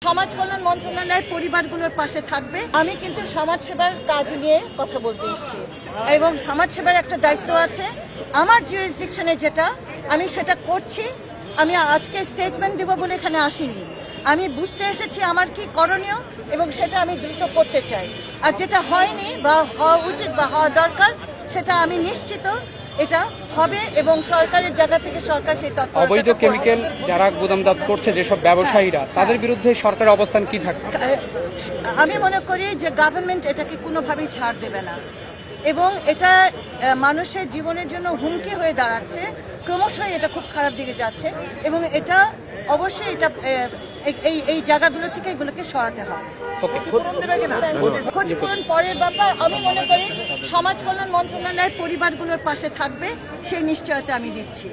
সমাজ কল্যাণ মন্ত্রণালয় পরিবারগুলোর পাশে থাকবে। আমি কিন্তু সমাজ সেবার কাজ নিয়ে কথা বলতে এসেছি এবং সমাজ সেবার একটা দায়িত্ব আছে আমার জুরিসডিকশনে, যেটা আমি সেটা করছি। আমি আজকে স্টেটমেন্ট দেব বলে এখানে আসিনি, আমি বুঝতে এসেছি আমার কি করণীয় এবং সেটা আমি দ্রুত করতে চাই। আর যেটা হয়নি বা হওয়া উচিত বা হওয়া দরকার সেটা আমি নিশ্চিত এটা হবে এবং সরকারের জায়গা থেকে সরকার সেই তৎপরতা অবৈধ কেমিক্যাল যারা গুদামদাত করছে যেসব ব্যবসায়ীরা, তাদের বিরুদ্ধে সরকারের অবস্থান কি থাকবে? আমি মনে করি যে গভর্নমেন্ট এটাকে কোনোভাবেই ছাড় দেবে না এবং এটা মানুষের জীবনের জন্য হুমকি হয়ে দাঁড়াচ্ছে। ক্রমশই এটা খুব খারাপ দিকে যাচ্ছে এবং এটা অবশ্যই এটা এই জায়গাগুলো থেকে এগুলোকে সরাতে হবে। ক্ষতিপূরণ পরের ব্যাপার, আমি মনে করি সমাজ কল্যাণ মন্ত্রণালয় পরিবারগুলোর পাশে থাকবে, সেই নিশ্চয়তা আমি দিচ্ছি।